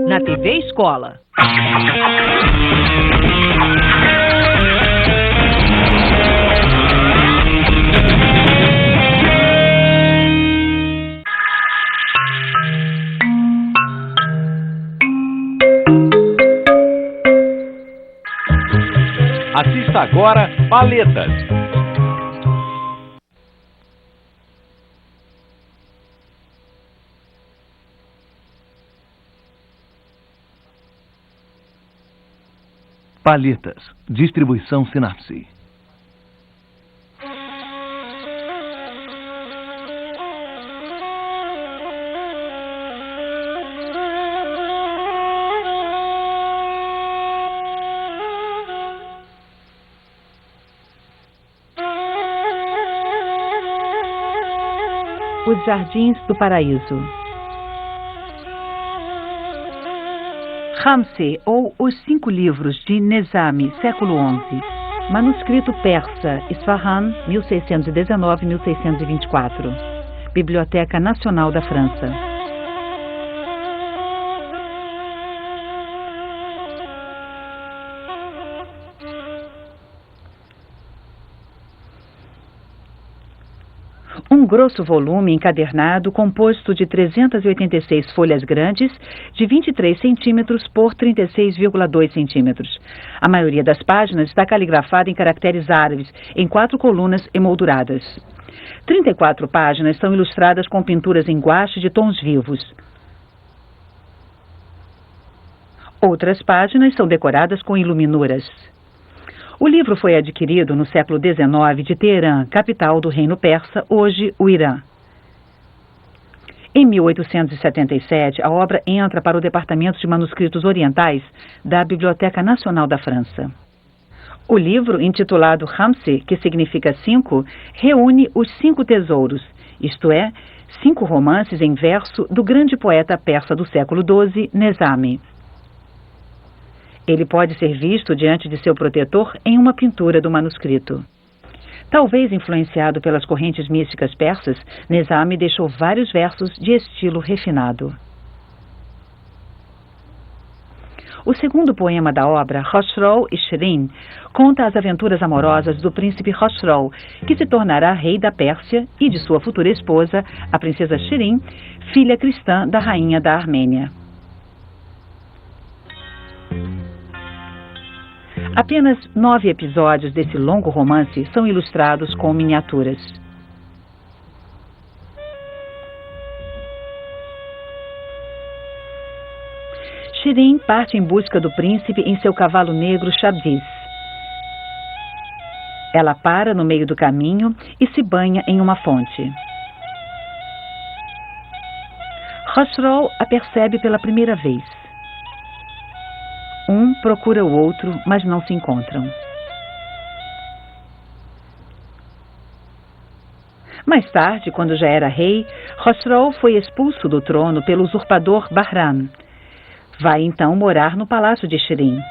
na TV Escola. Assista agora Paletas. Paletas, distribuição Sinapse. Os Jardins do Paraíso. Ramsey, ou Os 5 Livros de Nizami, século XI. Manuscrito persa, Isfahan, 1619-1624. Biblioteca Nacional da França. Um grosso volume encadernado composto de 386 folhas grandes de 23 centímetros por 36,2 centímetros. A maioria das páginas está caligrafada em caracteres árabes, em 4 colunas emolduradas. 34 páginas são ilustradas com pinturas em guache de tons vivos. Outras páginas são decoradas com iluminuras. O livro foi adquirido no século XIX de Teherã, capital do Reino Persa, hoje o Irã. Em 1877, a obra entra para o Departamento de Manuscritos Orientais da Biblioteca Nacional da França. O livro, intitulado Ramsey, que significa 5, reúne os 5 tesouros, isto é, 5 romances em verso do grande poeta persa do século XII, Nizami. Ele pode ser visto diante de seu protetor em uma pintura do manuscrito. Talvez influenciado pelas correntes místicas persas, Nizami deixou vários versos de estilo refinado. O segundo poema da obra, Khosrow e Shirin, conta as aventuras amorosas do príncipe Khosrow, que se tornará rei da Pérsia, e de sua futura esposa, a princesa Shirin, filha cristã da rainha da Armênia. Apenas 9 episódios desse longo romance são ilustrados com miniaturas. Shirin parte em busca do príncipe em seu cavalo negro Shabdiz. Ela para no meio do caminho e se banha em uma fonte. Khosrow a percebe pela primeira vez. Um procura o outro, mas não se encontram. Mais tarde, quando já era rei, Khosrow foi expulso do trono pelo usurpador Bahram. Vai então morar no palácio de Shirin.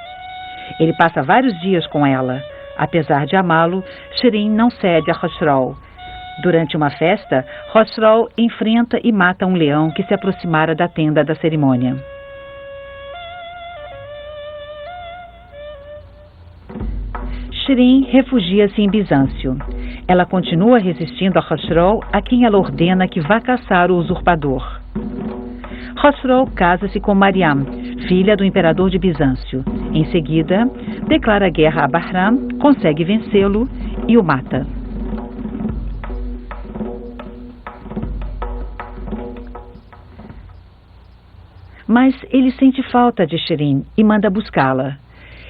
Ele passa vários dias com ela. Apesar de amá-lo, Shirin não cede a Khosrow. Durante uma festa, Khosrow enfrenta e mata um leão que se aproximara da tenda da cerimônia. Shirin refugia-se em Bizâncio. Ela continua resistindo a Khosrow, a quem ela ordena que vá caçar o usurpador. Khosrow casa-se com Mariam, filha do imperador de Bizâncio. Em seguida, declara guerra a Bahram, consegue vencê-lo e o mata. Mas ele sente falta de Shirin e manda buscá-la.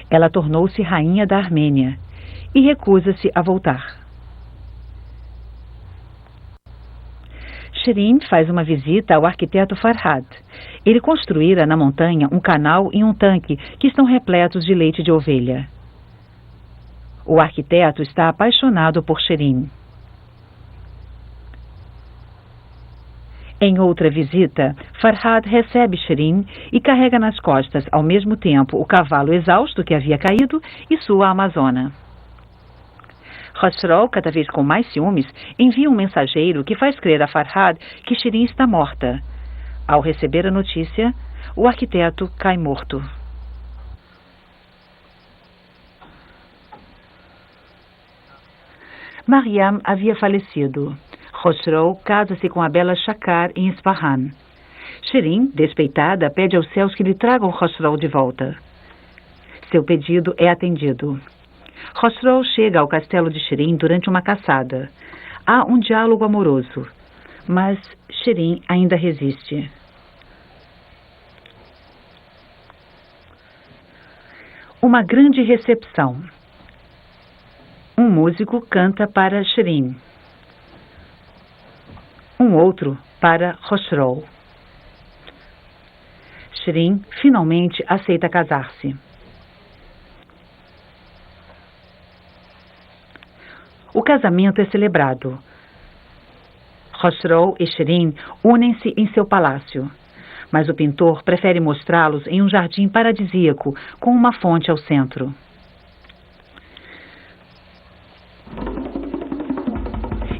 Ela tornou-se rainha da Armênia e recusa-se a voltar. Shirin faz uma visita ao arquiteto Farhad. Ele construíra na montanha um canal e um tanque que estão repletos de leite de ovelha. O arquiteto está apaixonado por Shirin. Em outra visita, Farhad recebe Shirin e carrega nas costas, ao mesmo tempo, o cavalo exausto que havia caído e sua amazona. Khosrow, cada vez com mais ciúmes, envia um mensageiro que faz crer a Farhad que Shirin está morta. Ao receber a notícia, O arquiteto cai morto. Mariam havia falecido. Khosrow casa-se com a bela Shakar em Isfahan. Shirin, despeitada, pede aos céus que lhe tragam Khosrow de volta. Seu pedido é atendido. Khosrow chega ao castelo de Shirin durante uma caçada. Há um diálogo amoroso, mas Shirin ainda resiste. Uma grande recepção. Um músico canta para Shirin. Um outro para Khosrow. Shirin finalmente aceita casar-se. O casamento é celebrado. Khosrow e Shirin unem-se em seu palácio, mas o pintor prefere mostrá-los em um jardim paradisíaco com uma fonte ao centro.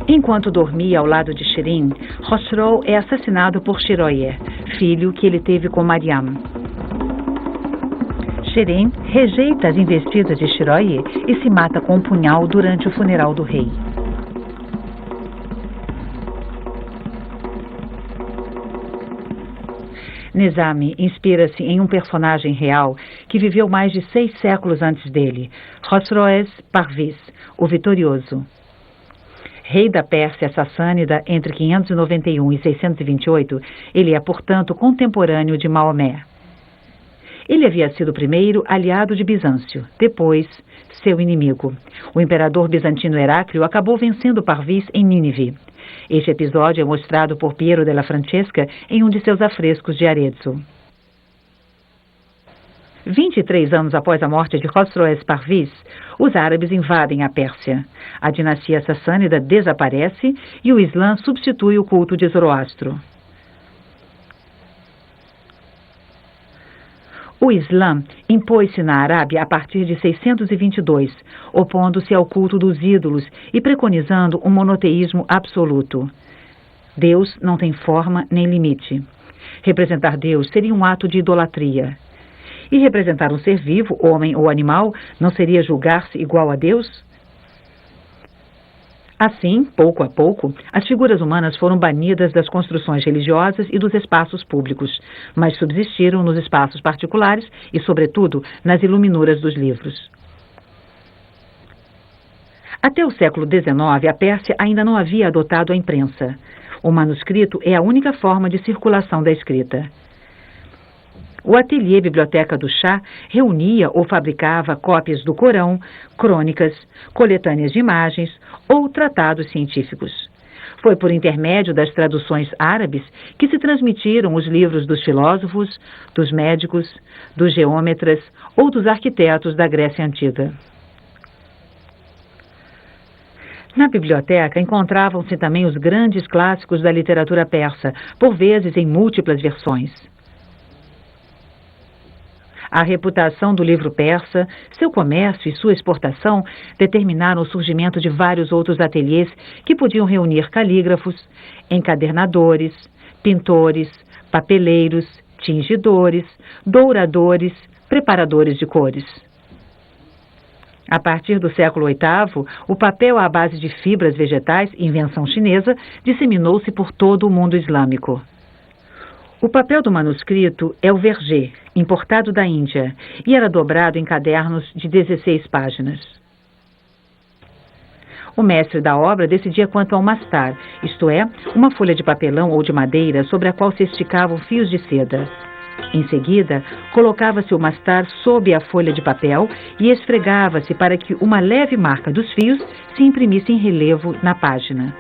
Enquanto dormia ao lado de Shirin, Khosrow é assassinado por Shiroye, filho que ele teve com Mariam. Shirin rejeita as investidas de Shiroye e se mata com um punhal durante o funeral do rei. Nizami inspira-se em um personagem real que viveu mais de 6 séculos antes dele, Khosroes Parviz, o Vitorioso. Rei da Pérsia Sassânida entre 591 e 628, ele é, portanto, contemporâneo de Maomé. Ele havia sido o primeiro aliado de Bizâncio, depois seu inimigo. O imperador bizantino Heráclio acabou vencendo Parviz em Nínive. Este episódio é mostrado por Piero della Francesca em um de seus afrescos de Arezzo. 23 anos após a morte de Khosroes Parviz, os árabes invadem a Pérsia. A dinastia sassânida desaparece e o Islã substitui o culto de Zoroastro. O Islã impôs-se na Arábia a partir de 622, opondo-se ao culto dos ídolos e preconizando um monoteísmo absoluto. Deus não tem forma nem limite. Representar Deus seria um ato de idolatria. E representar um ser vivo, homem ou animal, não seria julgar-se igual a Deus? Assim, pouco a pouco, as figuras humanas foram banidas das construções religiosas e dos espaços públicos, mas subsistiram nos espaços particulares e, sobretudo, nas iluminuras dos livros. Até o século XIX, a Pérsia ainda não havia adotado a imprensa. O manuscrito é a única forma de circulação da escrita. O ateliê Biblioteca do Chá reunia ou fabricava cópias do Corão, crônicas, coletâneas de imagens ou tratados científicos. Foi por intermédio das traduções árabes que se transmitiram os livros dos filósofos, dos médicos, dos geômetras ou dos arquitetos da Grécia Antiga. Na biblioteca encontravam-se também os grandes clássicos da literatura persa, por vezes em múltiplas versões. A reputação do livro persa, seu comércio e sua exportação determinaram o surgimento de vários outros ateliês que podiam reunir calígrafos, encadernadores, pintores, papeleiros, tingidores, douradores, preparadores de cores. A partir do século VIII, o papel à base de fibras vegetais, invenção chinesa, disseminou-se por todo o mundo islâmico. O papel do manuscrito é o vergê, importado da Índia, e era dobrado em cadernos de 16 páginas. O mestre da obra decidia quanto ao mastar, isto é, uma folha de papelão ou de madeira sobre a qual se esticavam fios de seda. Em seguida, colocava-se o mastar sob a folha de papel e esfregava-se para que uma leve marca dos fios se imprimisse em relevo na página.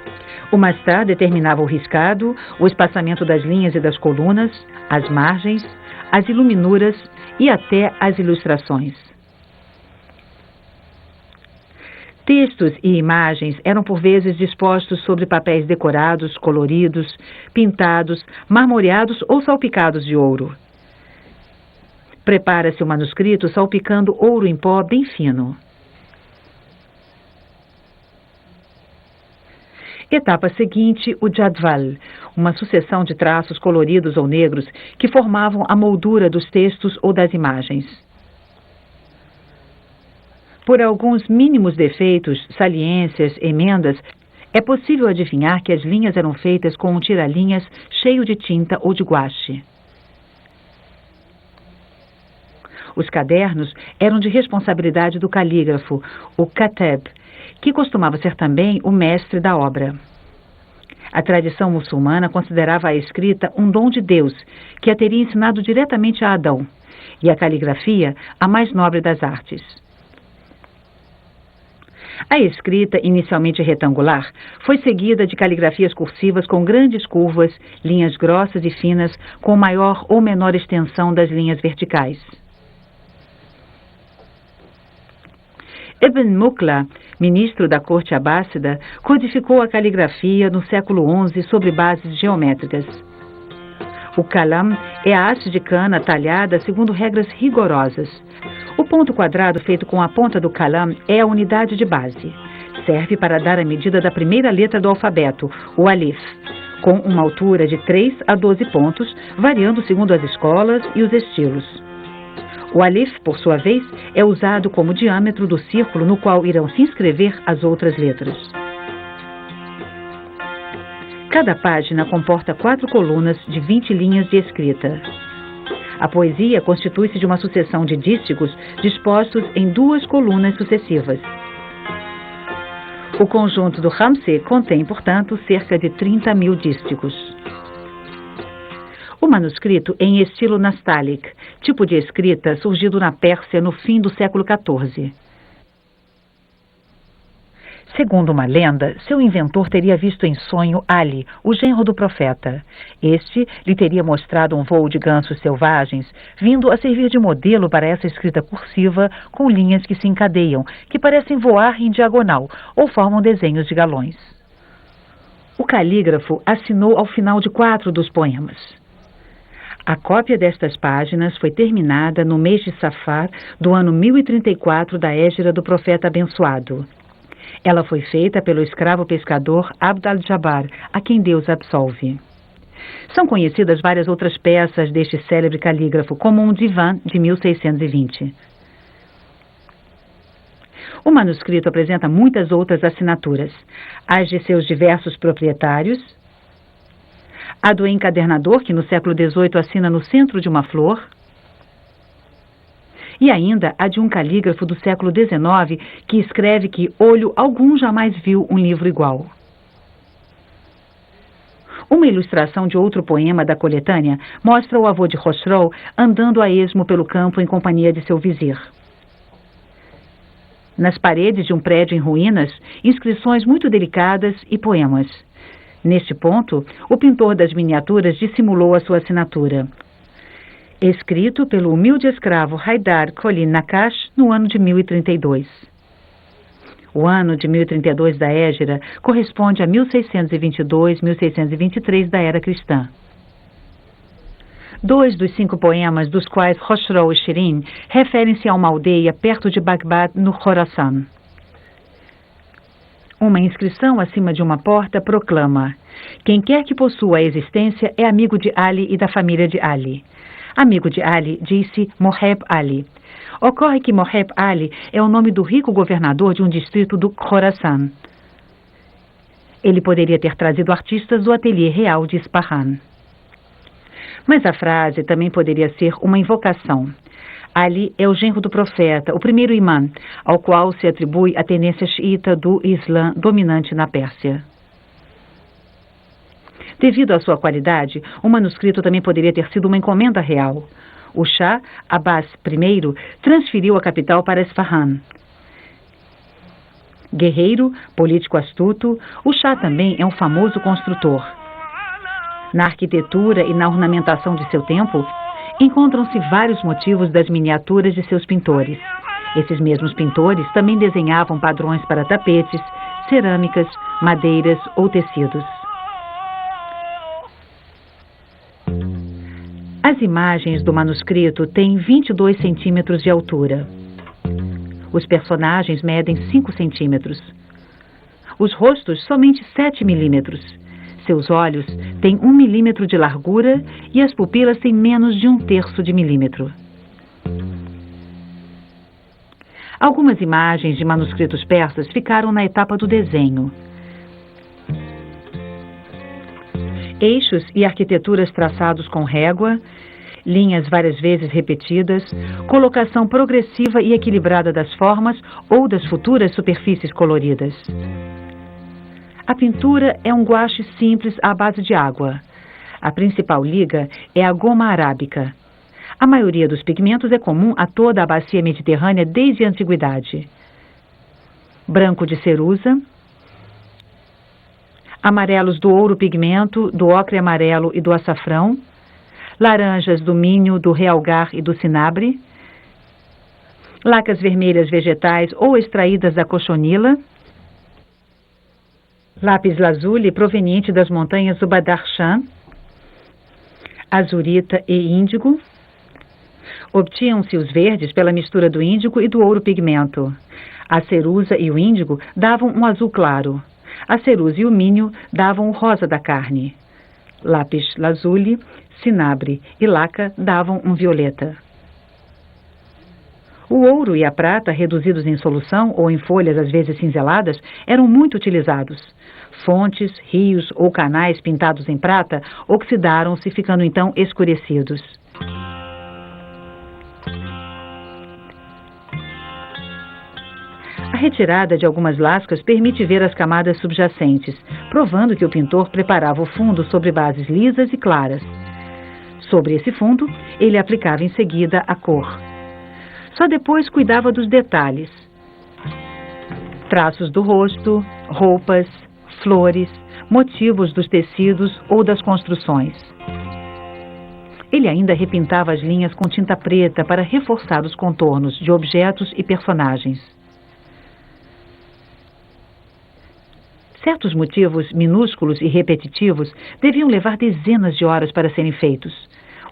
O mastar determinava o riscado, o espaçamento das linhas e das colunas, as margens, as iluminuras e até as ilustrações. Textos e imagens eram por vezes dispostos sobre papéis decorados, coloridos, pintados, marmoreados ou salpicados de ouro. Prepara-se o manuscrito salpicando ouro em pó bem fino. Etapa seguinte, o jadwal, uma sucessão de traços coloridos ou negros que formavam a moldura dos textos ou das imagens. Por alguns mínimos defeitos, saliências, emendas, é possível adivinhar que as linhas eram feitas com um tira-linhas cheio de tinta ou de guache. Os cadernos eram de responsabilidade do calígrafo, o kateb, que costumava ser também o mestre da obra. A tradição muçulmana considerava a escrita um dom de Deus, que a teria ensinado diretamente a Adão, e a caligrafia a mais nobre das artes. A escrita, inicialmente retangular, foi seguida de caligrafias cursivas com grandes curvas, linhas grossas e finas, com maior ou menor extensão das linhas verticais. Ibn Muqla, ministro da corte abássida, codificou a caligrafia no século XI sobre bases geométricas. O kalam é a haste de cana talhada segundo regras rigorosas. O ponto quadrado feito com a ponta do kalam é a unidade de base. Serve para dar a medida da primeira letra do alfabeto, o alif, com uma altura de 3 a 12 pontos, variando segundo as escolas e os estilos. O alif, por sua vez, é usado como diâmetro do círculo no qual irão se inscrever as outras letras. Cada página comporta 4 colunas de 20 linhas de escrita. A poesia constitui-se de uma sucessão de dísticos dispostos em 2 colunas sucessivas. O conjunto do Khamseh contém, portanto, cerca de 30.000 dísticos. O manuscrito é em estilo nastaliq, tipo de escrita surgido na Pérsia no fim do século XIV. Segundo uma lenda, seu inventor teria visto em sonho Ali, o genro do profeta. Este lhe teria mostrado um voo de gansos selvagens, vindo a servir de modelo para essa escrita cursiva com linhas que se encadeiam, que parecem voar em diagonal ou formam desenhos de galões. O calígrafo assinou ao final de 4 dos poemas. A cópia destas páginas foi terminada no mês de Safar do ano 1034 da Hégira do profeta abençoado. Ela foi feita pelo escravo pescador Abd al-Jabbar, a quem Deus absolve. São conhecidas várias outras peças deste célebre calígrafo, como um divã de 1620. O manuscrito apresenta muitas outras assinaturas, as de seus diversos proprietários, a do encadernador, que no século XVIII assina no centro de uma flor, e ainda a de um calígrafo do século XIX que escreve que olho algum jamais viu um livro igual. Uma ilustração de outro poema da coletânea mostra o avô de Khosrow andando a esmo pelo campo em companhia de seu vizir. Nas paredes de um prédio em ruínas, inscrições muito delicadas e poemas. Neste ponto, o pintor das miniaturas dissimulou a sua assinatura. Escrito pelo humilde escravo Haidar Colin Nakash no ano de 1032. O ano de 1032 da Hégira corresponde a 1622-1623 da Era Cristã. 2 dos 5 poemas, dos quais Khosrow e Shirin, referem-se a uma aldeia perto de Bagdad, no Khorasan. Uma inscrição acima de uma porta proclama: quem quer que possua a existência é amigo de Ali e da família de Ali. Amigo de Ali disse Moheb Ali. Ocorre que Moheb Ali é o nome do rico governador de um distrito do Khorasan. Ele poderia ter trazido artistas do ateliê real de Ispahan. Mas a frase também poderia ser uma invocação. Ali é o genro do profeta, o primeiro imã, ao qual se atribui a tendência xiita do Islã dominante na Pérsia. Devido à sua qualidade, o manuscrito também poderia ter sido uma encomenda real. O Shah Abbas I transferiu a capital para Isfahan. Guerreiro, político astuto, o Shah também é um famoso construtor. Na arquitetura e na ornamentação de seu tempo, encontram-se vários motivos das miniaturas de seus pintores. Esses mesmos pintores também desenhavam padrões para tapetes, cerâmicas, madeiras ou tecidos. As imagens do manuscrito têm 22 centímetros de altura. Os personagens medem 5 centímetros. os rostos somente 7 milímetros. Seus olhos têm 1 milímetro de largura e as pupilas têm menos de 1/3 de milímetro. Algumas imagens de manuscritos persas ficaram na etapa do desenho. Eixos e arquiteturas traçados com régua, linhas várias vezes repetidas, colocação progressiva e equilibrada das formas ou das futuras superfícies coloridas. A pintura é um guache simples à base de água. A principal liga é a goma arábica. A maioria dos pigmentos é comum a toda a bacia mediterrânea desde a antiguidade. Branco de cerusa, amarelos do ouro pigmento, do ocre amarelo e do açafrão, laranjas do minho, do realgar e do cinabre, lacas vermelhas vegetais ou extraídas da cochonila, lápis lazuli proveniente das montanhas do Badakhshan, azurita e índigo. Obtinham-se os verdes pela mistura do índigo e do ouro pigmento. A cerusa e o índigo davam um azul claro. A cerusa e o minho davam o rosa da carne. Lápis lazuli, cinabre e laca davam um violeta. O ouro e a prata, reduzidos em solução ou em folhas às vezes cinzeladas, eram muito utilizados. Fontes, rios ou canais pintados em prata oxidaram-se, ficando então escurecidos. A retirada de algumas lascas permite ver as camadas subjacentes, provando que o pintor preparava o fundo sobre bases lisas e claras. Sobre esse fundo, ele aplicava em seguida a cor. Só depois cuidava dos detalhes. Traços do rosto, roupas, flores, motivos dos tecidos ou das construções. Ele ainda repintava as linhas com tinta preta para reforçar os contornos de objetos e personagens. Certos motivos minúsculos e repetitivos deviam levar dezenas de horas para serem feitos.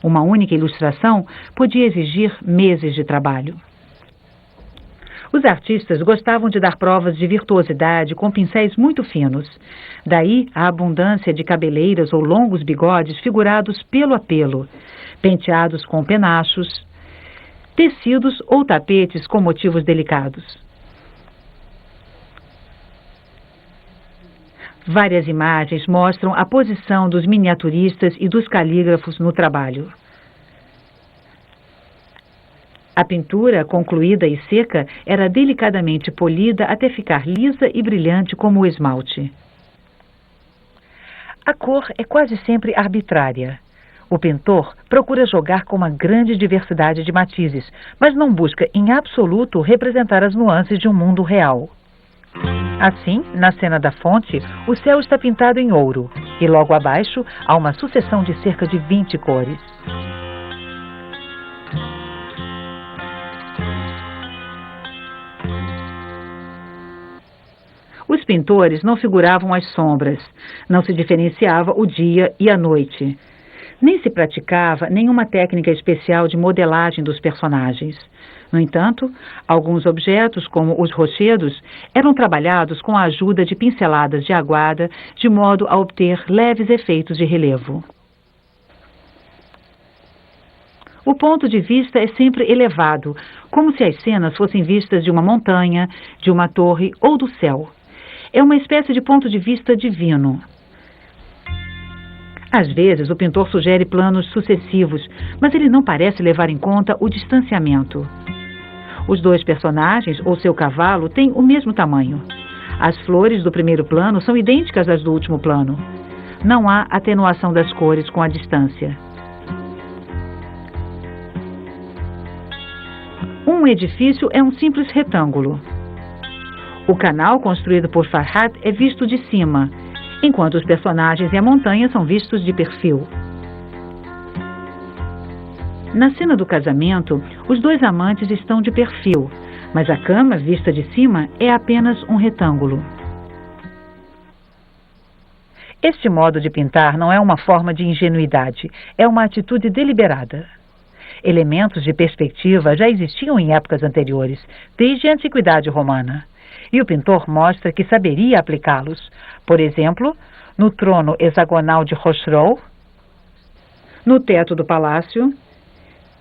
Uma única ilustração podia exigir meses de trabalho. Os artistas gostavam de dar provas de virtuosidade com pincéis muito finos. Daí a abundância de cabeleiras ou longos bigodes figurados pelo a pelo, penteados com penachos, tecidos ou tapetes com motivos delicados. Várias imagens mostram a posição dos miniaturistas e dos calígrafos no trabalho. A pintura, concluída e seca, era delicadamente polida até ficar lisa e brilhante como o esmalte. A cor é quase sempre arbitrária. O pintor procura jogar com uma grande diversidade de matizes, mas não busca em absoluto representar as nuances de um mundo real. Assim, na cena da fonte, o céu está pintado em ouro e logo abaixo há uma sucessão de cerca de 20 cores. Os pintores não figuravam as sombras, não se diferenciava o dia e a noite. Nem se praticava nenhuma técnica especial de modelagem dos personagens. No entanto, alguns objetos, como os rochedos, eram trabalhados com a ajuda de pinceladas de aguada, de modo a obter leves efeitos de relevo. O ponto de vista é sempre elevado, como se as cenas fossem vistas de uma montanha, de uma torre ou do céu. É uma espécie de ponto de vista divino. Às vezes, o pintor sugere planos sucessivos, mas ele não parece levar em conta o distanciamento. Os dois personagens, ou seu cavalo, têm o mesmo tamanho. As flores do primeiro plano são idênticas às do último plano. Não há atenuação das cores com a distância. Um edifício é um simples retângulo. O canal construído por Farhat é visto de cima, enquanto os personagens e a montanha são vistos de perfil. Na cena do casamento, os dois amantes estão de perfil, mas a cama, vista de cima, é apenas um retângulo. Este modo de pintar não é uma forma de ingenuidade, é uma atitude deliberada. Elementos de perspectiva já existiam em épocas anteriores, desde a Antiguidade Romana. e o pintor mostra que saberia aplicá-los, por exemplo, no trono hexagonal de Khosrow, no teto do palácio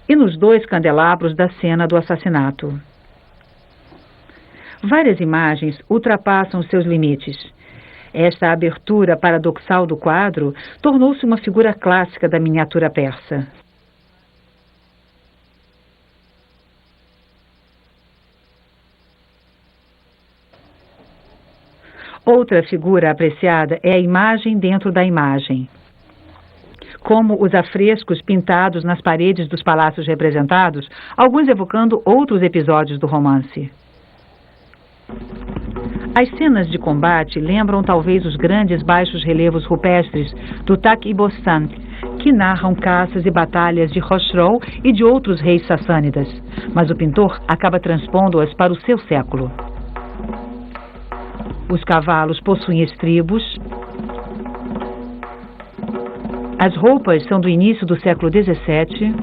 e nos 2 candelabros da cena do assassinato. Várias imagens ultrapassam seus limites. Esta abertura paradoxal do quadro tornou-se uma figura clássica da miniatura persa. Outra figura apreciada é a imagem dentro da imagem. Como os afrescos pintados nas paredes dos palácios representados, alguns evocando outros episódios do romance. As cenas de combate lembram talvez os grandes baixos relevos rupestres do Tak-i-Bostan, que narram caças e batalhas de Khosrow e de outros reis sassânidas, mas o pintor acaba transpondo-as para o seu século. Os cavalos possuem estribos. As roupas são do início do século XVII.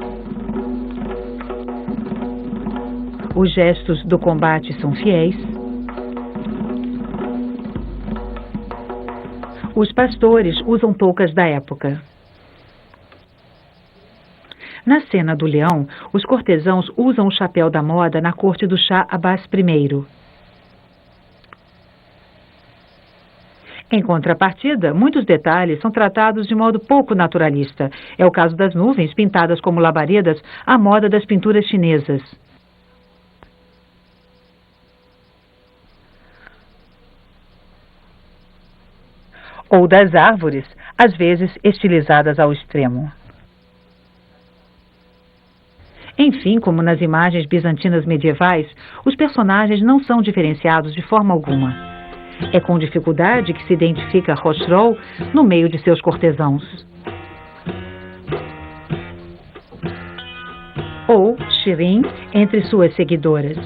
Os gestos do combate são fiéis. Os pastores usam toucas da época. Na cena do leão, os cortesãos usam o chapéu da moda na corte do Shah Abbas I. Em contrapartida, muitos detalhes são tratados de modo pouco naturalista. É o caso das nuvens, pintadas como labaredas à moda das pinturas chinesas. Ou das árvores, às vezes estilizadas ao extremo. Enfim, como nas imagens bizantinas medievais, os personagens não são diferenciados de forma alguma. É com dificuldade que se identifica Khosrow no meio de seus cortesãos. Ou Shirin entre suas seguidoras.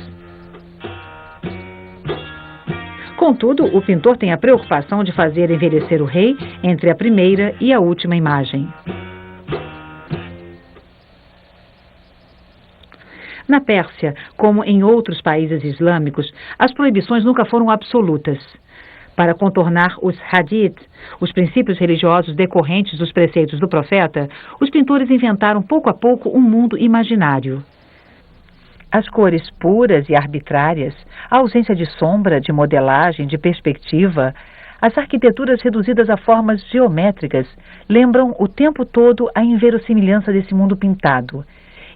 Contudo, o pintor tem a preocupação de fazer envelhecer o rei entre a primeira e a última imagem. Na Pérsia, como em outros países islâmicos, as proibições nunca foram absolutas. Para contornar os hadith, os princípios religiosos decorrentes dos preceitos do profeta, os pintores inventaram pouco a pouco um mundo imaginário. As cores puras e arbitrárias, a ausência de sombra, de modelagem, de perspectiva, as arquiteturas reduzidas a formas geométricas lembram o tempo todo a inverossimilhança desse mundo pintado.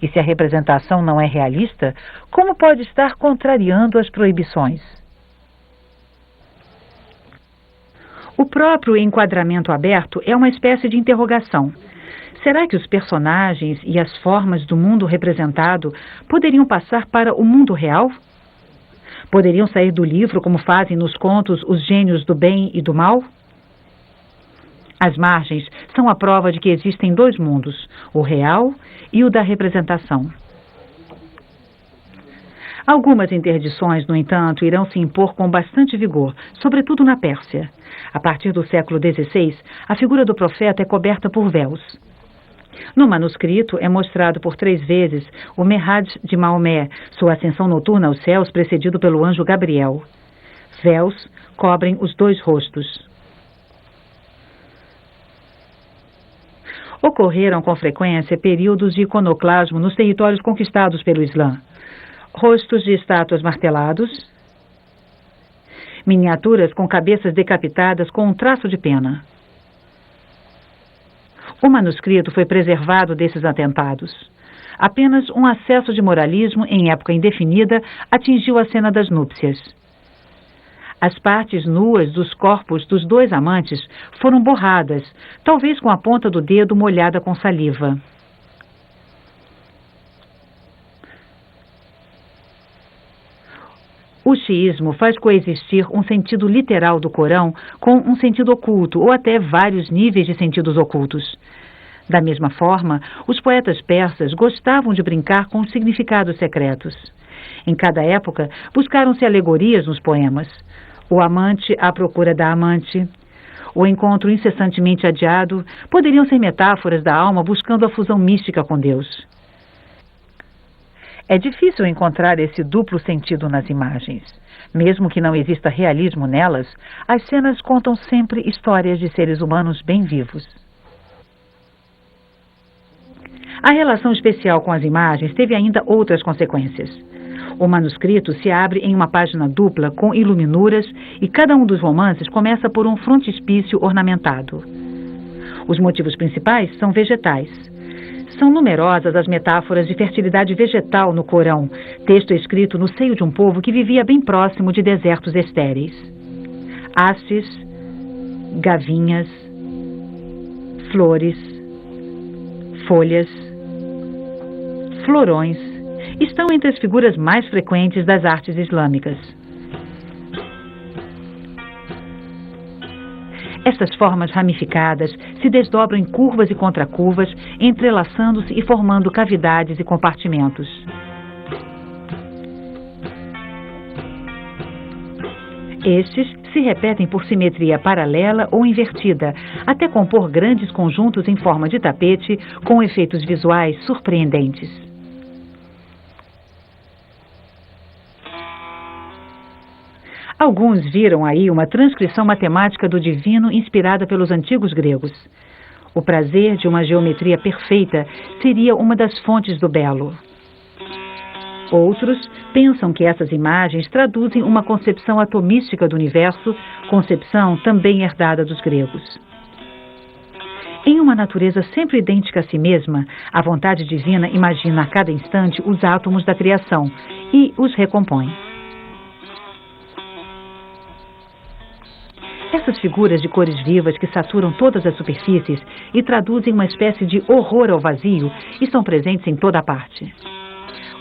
E se a representação não é realista, como pode estar contrariando as proibições? O próprio enquadramento aberto é uma espécie de interrogação. Será que os personagens e as formas do mundo representado poderiam passar para o mundo real? Poderiam sair do livro como fazem nos contos os gênios do bem e do mal? As margens são a prova de que existem 2 mundos, o real e o da representação. Algumas interdições, no entanto, irão se impor com bastante vigor, sobretudo na Pérsia. A partir do século XVI, a figura do profeta é coberta por véus. No manuscrito é mostrado por 3 vezes o Mehraj de Maomé, sua ascensão noturna aos céus precedido pelo anjo Gabriel. Véus cobrem os 2 rostos. Ocorreram com frequência períodos de iconoclasmo nos territórios conquistados pelo Islã. Rostos de estátuas martelados, miniaturas com cabeças decapitadas com um traço de pena. O manuscrito foi preservado desses atentados. Apenas um acesso de moralismo em época indefinida atingiu a cena das núpcias. As partes nuas dos corpos dos 2 amantes foram borradas, talvez com a ponta do dedo molhada com saliva. O xiismo faz coexistir um sentido literal do Corão com um sentido oculto, ou até vários níveis de sentidos ocultos. Da mesma forma, os poetas persas gostavam de brincar com os significados secretos. Em cada época, buscaram-se alegorias nos poemas. O amante à procura da amante, o encontro incessantemente adiado, poderiam ser metáforas da alma buscando a fusão mística com Deus. É difícil encontrar esse duplo sentido nas imagens. Mesmo que não exista realismo nelas, as cenas contam sempre histórias de seres humanos bem vivos. A relação especial com as imagens teve ainda outras consequências. O manuscrito se abre em uma página dupla com iluminuras e cada um dos romances começa por um frontispício ornamentado. Os motivos principais são vegetais. São numerosas as metáforas de fertilidade vegetal no Corão, texto escrito no seio de um povo que vivia bem próximo de desertos estéreis. Hastes, gavinhas, flores, folhas, florões estão entre as figuras mais frequentes das artes islâmicas. Estas formas ramificadas se desdobram em curvas e contracurvas, entrelaçando-se e formando cavidades e compartimentos. Estes se repetem por simetria paralela ou invertida, até compor grandes conjuntos em forma de tapete com efeitos visuais surpreendentes. Alguns viram aí uma transcrição matemática do divino inspirada pelos antigos gregos. O prazer de uma geometria perfeita seria uma das fontes do belo. Outros pensam que essas imagens traduzem uma concepção atomística do universo, concepção também herdada dos gregos. Em uma natureza sempre idêntica a si mesma, a vontade divina imagina a cada instante os átomos da criação e os recompõe. Essas figuras de cores vivas que saturam todas as superfícies e traduzem uma espécie de horror ao vazio estão presentes em toda a parte.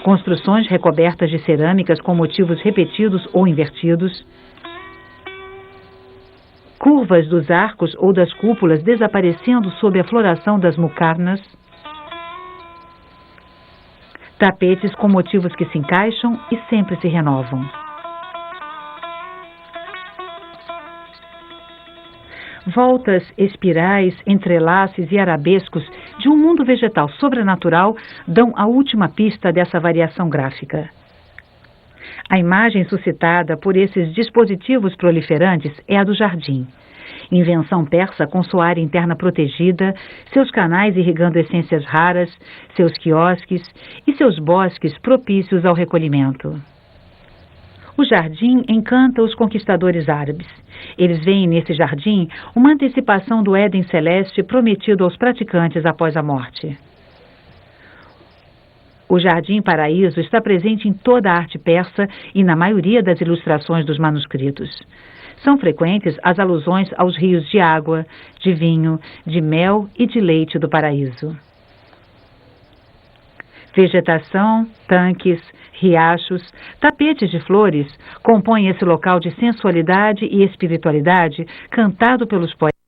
Construções recobertas de cerâmicas com motivos repetidos ou invertidos, curvas dos arcos ou das cúpulas desaparecendo sob a floração das muqarnas, tapetes com motivos que se encaixam e sempre se renovam. Voltas, espirais, entrelaces e arabescos de um mundo vegetal sobrenatural dão a última pista dessa variação gráfica. A imagem suscitada por esses dispositivos proliferantes é a do jardim. Invenção persa com sua área interna protegida, seus canais irrigando essências raras, seus quiosques e seus bosques propícios ao recolhimento. O jardim encanta os conquistadores árabes. Eles veem nesse jardim uma antecipação do Éden celeste prometido aos praticantes após a morte. O Jardim Paraíso está presente em toda a arte persa e na maioria das ilustrações dos manuscritos. São frequentes as alusões aos rios de água, de vinho, de mel e de leite do paraíso. Vegetação, tanques, riachos, tapetes de flores compõem esse local de sensualidade e espiritualidade cantado pelos poetas.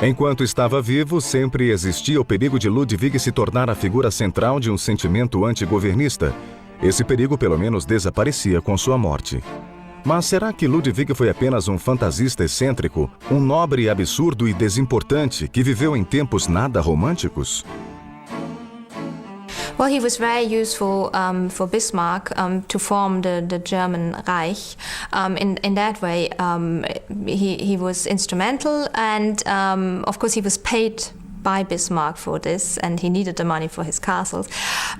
Enquanto estava vivo, sempre existia o perigo de Ludwig se tornar a figura central de um sentimento antigovernista. Esse perigo, pelo menos, desaparecia com sua morte. Mas será que Ludwig foi apenas um fantasista excêntrico, um nobre absurdo e desimportante que viveu em tempos nada românticos? Well, he was very useful for Bismarck to form the German Reich. In that way, he was instrumental, and of course he was paid by Bismarck for this, and he needed the money for his castles.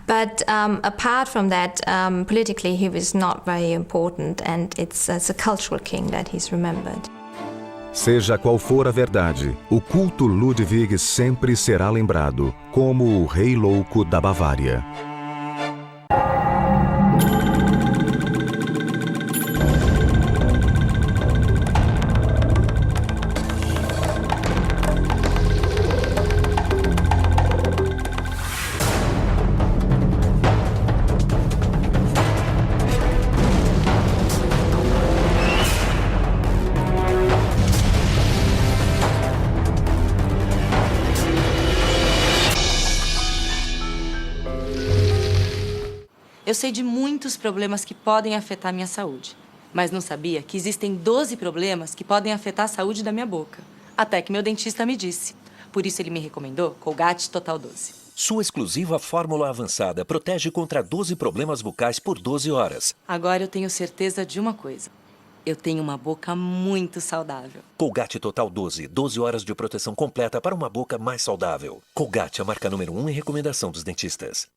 But apart from that, politically he was not very important, and it's as a cultural king that he's remembered. Seja qual for a verdade, o culto Ludwig sempre será lembrado como o Rei Louco da Bavária. Eu sei de muitos problemas que podem afetar minha saúde, mas não sabia que existem 12 problemas que podem afetar a saúde da minha boca. Até que meu dentista me disse. Por isso ele me recomendou Colgate Total 12. Sua exclusiva fórmula avançada protege contra 12 problemas bucais por 12 horas. Agora eu tenho certeza de uma coisa. Eu tenho uma boca muito saudável. Colgate Total 12. 12 horas de proteção completa para uma boca mais saudável. Colgate, a marca número 1 em recomendação dos dentistas.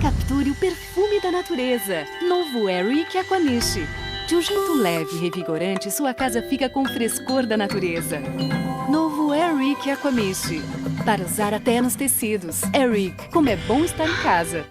Capture o perfume da natureza. Novo Airic Aquamiche. De um jeito leve e revigorante, sua casa fica com o frescor da natureza. Novo Airic Aquamiche. Para usar até nos tecidos. Airic, como é bom estar em casa.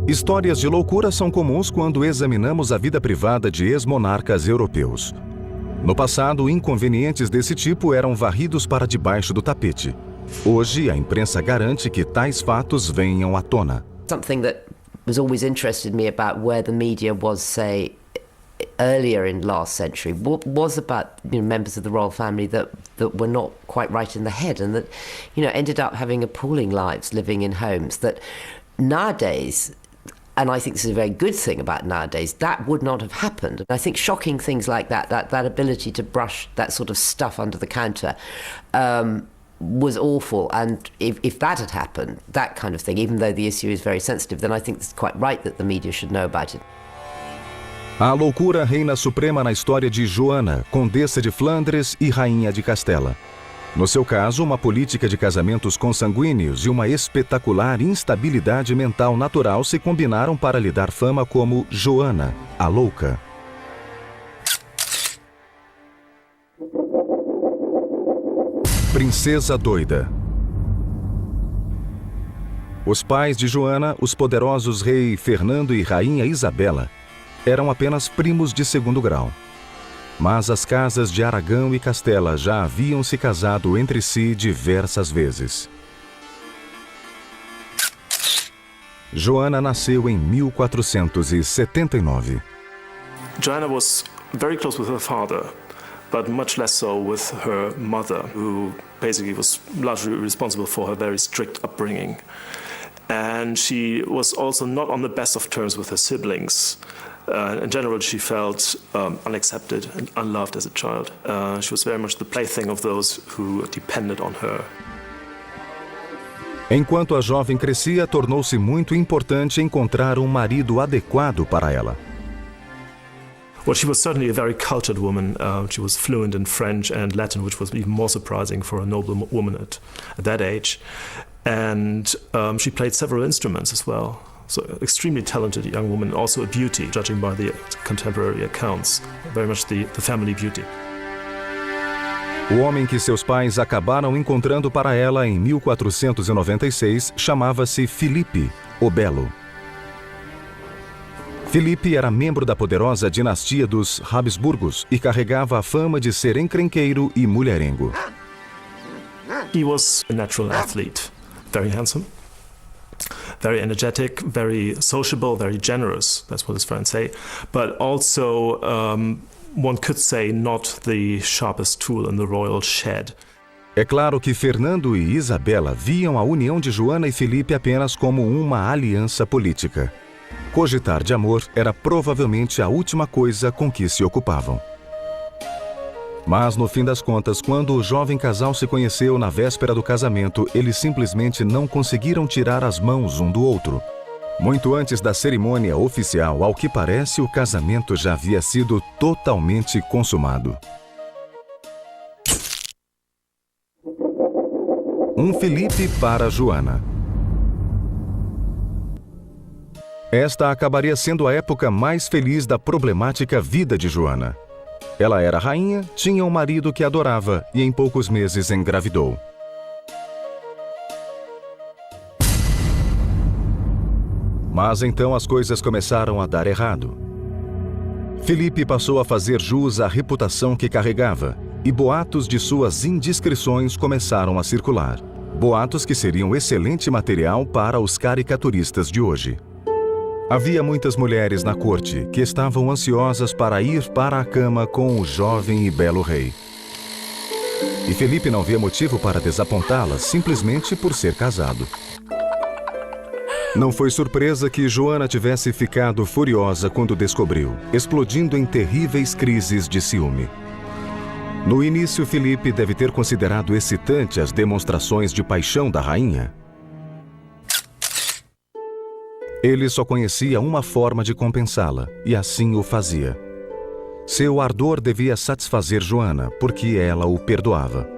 Histórias de loucura são comuns quando examinamos a vida privada de ex-monarcas europeus. No passado, inconvenientes desse tipo eram varridos para debaixo do tapete. Hoje, a imprensa garante que tais fatos venham à tona. Something that was always interested me about where the media was, say, earlier in last century, was about members of the royal family that were not quite right in the head and that ended up having appalling lives living in homes that nowadays, and I think this is a very good thing about nowadays, that would not have happened. I think shocking things like that ability to brush that sort of stuff under the counter was awful. And if that had happened, that kind of thing, even though the issue is very sensitive, then I think it's quite right that the media should know about it. A loucura reina suprema na história de Joana, Condessa de Flandres e Rainha de Castela. No seu caso, uma política de casamentos consanguíneos e uma espetacular instabilidade mental natural se combinaram para lhe dar fama como Joana, a Louca. Princesa Doida. Os pais de Joana, os poderosos rei Fernando e rainha Isabela, eram apenas primos de segundo grau. Mas as casas de Aragão e Castela já haviam se casado entre si diversas vezes. Joana nasceu em 1479. Joanna was very close with her father, but much less so with her mother, who basically was largely responsible for her very strict upbringing. And she was also not on the best of terms with her siblings. In general, she felt unaccepted and unloved as a child. She was very much the plaything of those who depended on her. Enquanto a jovem crescia, tornou-se muito importante encontrar um marido adequado para ela. Well, she was certainly a very cultured woman. She was fluent in French and Latin, which was even more surprising for a noble woman at that age. And she played several instruments as well. So, extremely talented young woman, also a beauty, judging by the contemporary accounts. Very much the family beauty. O homem que seus pais acabaram encontrando para ela em 1496 chamava-se Filipe, o Belo. Filipe era membro da poderosa dinastia dos Habsburgos e carregava a fama de ser encrenqueiro e mulherengo. He was a natural athlete, very handsome, very energetic, very sociable, very generous, that's what his friends say, but also, one could say, not the sharpest tool in the royal shed. É claro que Fernando e Isabela viam a união de Joana e Filipe apenas como uma aliança política. Cogitar de amor era provavelmente a última coisa com que se ocupavam. Mas, no fim das contas, quando o jovem casal se conheceu na véspera do casamento, eles simplesmente não conseguiram tirar as mãos um do outro. Muito antes da cerimônia oficial, ao que parece, o casamento já havia sido totalmente consumado. Um Filipe para Joana. Esta acabaria sendo a época mais feliz da problemática vida de Joana. Ela era rainha, tinha um marido que adorava e em poucos meses engravidou. Mas então as coisas começaram a dar errado. Filipe passou a fazer jus à reputação que carregava e boatos de suas indiscrições começaram a circular. Boatos que seriam excelente material para os caricaturistas de hoje. Havia muitas mulheres na corte que estavam ansiosas para ir para a cama com o jovem e belo rei. E Filipe não via motivo para desapontá-las simplesmente por ser casado. Não foi surpresa que Joana tivesse ficado furiosa quando descobriu, explodindo em terríveis crises de ciúme. No início, Filipe deve ter considerado excitante as demonstrações de paixão da rainha. Ele só conhecia uma forma de compensá-la, e assim o fazia. Seu ardor devia satisfazer Joana, porque ela o perdoava.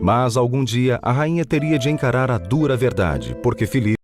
Mas algum dia a rainha teria de encarar a dura verdade, porque Filipe